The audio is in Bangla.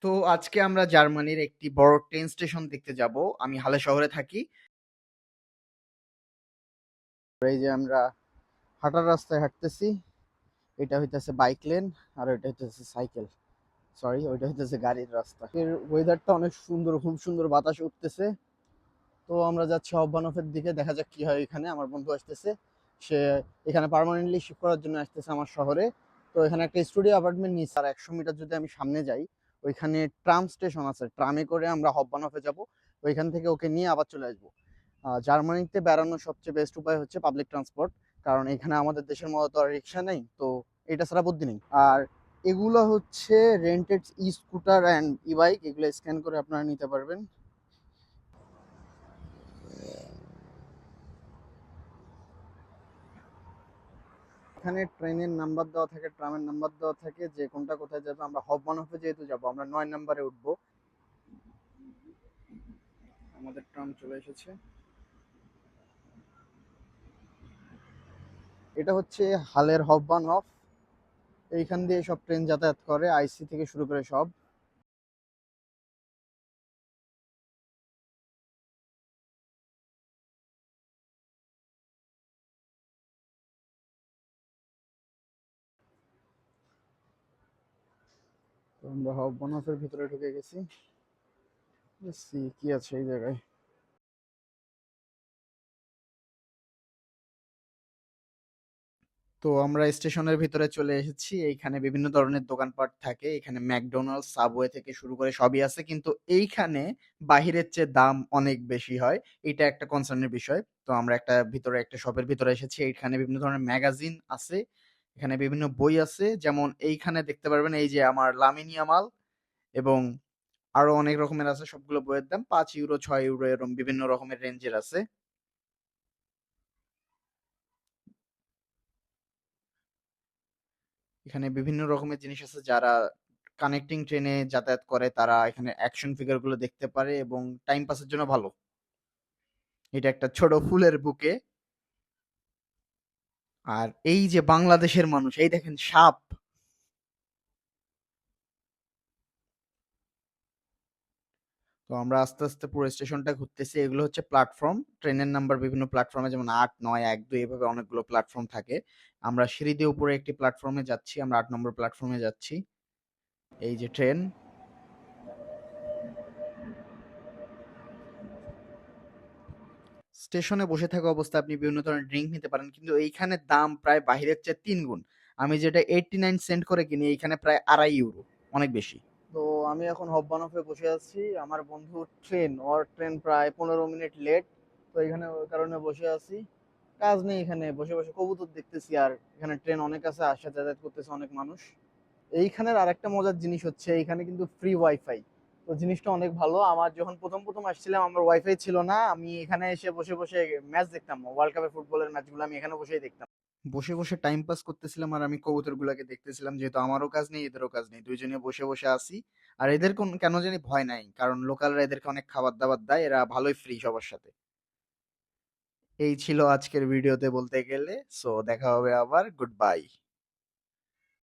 তো আজকে আমরা জার্মানির একটি বড় ট্রেন স্টেশন দেখতে যাব। আমি হালে শহরে থাকি। এই যে আমরা হাঁটার রাস্তায় হাঁটতেছি। এটা হইতেছে বাইক লেন, আর এটা হইতেছে সাইকেল, সরি ওইটা হইতেছে গাড়ির রাস্তা। এর ওয়েদারটা অনেক সুন্দর, খুব সুন্দর বাতাস উঠতেছে। তো আমরা যাচ্ছি অব্বানফের দিকে, দেখা যাক কি হয়। এখানে আমার বন্ধু আসতেছে, সে এখানে পার্মানেন্টলি শিফট করার জন্য আসতেছে আমার শহরে। তো এখানে একটা স্টুডিও অ্যাপার্টমেন্ট নিচ্ছে, আর 100 মিটার যদি আমি সামনে যাই ওইখানে ট্রাম স্টেশন আছে, ট্রামে করে আমরা হব্বানফে যাব। ওইখান থেকে ওকে নিয়ে আবার চলে আসবো। জার্মানিতে বেড়ানোর সবচেয়ে বেস্ট উপায় হচ্ছে পাবলিক ট্রান্সপোর্ট, কারণ এখানে আমাদের দেশের মতো তো আর রিক্সা নেই, তো এটা ছাড়া বুদ্ধি নেই। আর এগুলো হচ্ছে rented E scooter and E bike, এগুলো স্ক্যান করে আপনারা নিতে পারবেন। এখানে ট্রেনের নাম্বার দেওয়া থাকে, ট্রামের নাম্বার দেওয়া থাকে, যে কোনটা কোথায় যাবে। আমরা হবমানফে যেহেতু যাব, আমরা 9 নম্বরে উঠবো। আমাদের ট্রাম চলে এসেছে। এটা হচ্ছে হালের হববানহফ। এইখান দিয়ে সব ট্রেন যাতায়াত করে, আইসি থেকে শুরু করে সব। তো আমরা হববানহফের ভিতরে ঢুকে গেছি। কি আছে এই জায়গায়। তো আমরা স্টেশনের ভিতরে চলে এসেছি। এইখানে বিভিন্ন ধরনের দোকানপাট থাকে। এখানে ম্যাকডোনাল্ডস, সাবওয়ে থেকে শুরু করে সবই আছে। কিন্তু এইখানে বাহিরের চেয়ে দাম অনেক বেশি হয়। এটা একটা কনসার্নের বিষয়। তো আমরা ভিতরে একটা শপের ভিতরে এসেছি। এইখানে বিভিন্ন ধরনের ম্যাগাজিন আছে। এখানে বিভিন্ন বই আছে। যেমন এইখানে দেখতে পারবেন, এই যে আমার লামিনী আমাল এবং আরো অনেক রকমের আছে। সবগুলো বইয়ের দাম 5 ইউরো, 6 ইউরো, এরকম বিভিন্ন রকমের রেঞ্জের আছে। এখানে বিভিন্ন রকমের জিনিস আছে। যারা কানেক্টিং ট্রেনে যাতায়াত করে তারা এখানে অ্যাকশন ফিগার গুলো দেখতে পারে, এবং টাইম পাসের জন্য ভালো। এটা একটা ছোট ফুলের বুকে। আর এই যে বাংলাদেশের মানুষ, এই দেখেন সাপ। তো আমরা আস্তে আস্তে পুরো স্টেশনটা ঘুরতেছি। এগুলো হচ্ছে প্ল্যাটফর্ম, ট্রেনের নাম্বার বিভিন্ন প্ল্যাটফর্মে, যেমন 8, 9, 1, 2 এভাবে অনেকগুলো প্ল্যাটফর্ম থাকে। আমরা সিঁড়ি দিয়ে উপরে একটি প্ল্যাটফর্মে যাচ্ছি, আমরা 8 নম্বর প্ল্যাটফর্মে যাচ্ছি। এই যে ট্রেন। স্টেশনে বসে থাকা অবস্থায় আপনি বিভিন্ন ধরনের ড্রিঙ্ক নিতে পারেন, কিন্তু এইখানে দাম প্রায় বাহিরের চেয়ে 3 গুণ। আমি যেটা 89 সেন্ট করে কিনি, এইখানে প্রায় 2.5 ইউরো, অনেক বেশি। তো আমি এখন হববানফে বসে আছি। আমার বন্ধুর ট্রেন প্রায় 15 মিনিট লেট। তো এখানে ওই কারণে বসে আছি। কাজ নেই, এখানে বসে বসে কবুতর দেখতেছি। আর এখানে ট্রেন অনেক আছে, আসা যাতায়াত করতেছে অনেক মানুষ। এইখানের আরেকটা মজার জিনিস হচ্ছে, এইখানে কিন্তু ফ্রি ওয়াইফাই। তো জিনিসটা অনেক ভালো। আমার যখন প্রথম প্রথম আসছিলাম, আমার ওয়াইফাই ছিল না। আমি এখানে এসে বসে বসে ম্যাচ দেখতাম, ওয়ার্ল্ড কাপের ফুটবলের ম্যাচগুলো আমি এখানে বসেই দেখতাম। বসে বসে টাইম পাস করতেছিলাম, আর আমি কবুতর গুলাকে দেখতেছিলাম, যেহেতু আমারও কাজ নেই এদেরও কাজ নেই, দুইজনে বসে বসে আসি। আর এদের কেন জানি ভয় নাই, কারণ লোকালরা এদেরকে অনেক খাবার দাবার দেয়, এরা ভালোই ফ্রি সবার সাথে। এই ছিল আজকের ভিডিওতে বলতে গেলে। সো দেখা হবে আবার, গুড বাই।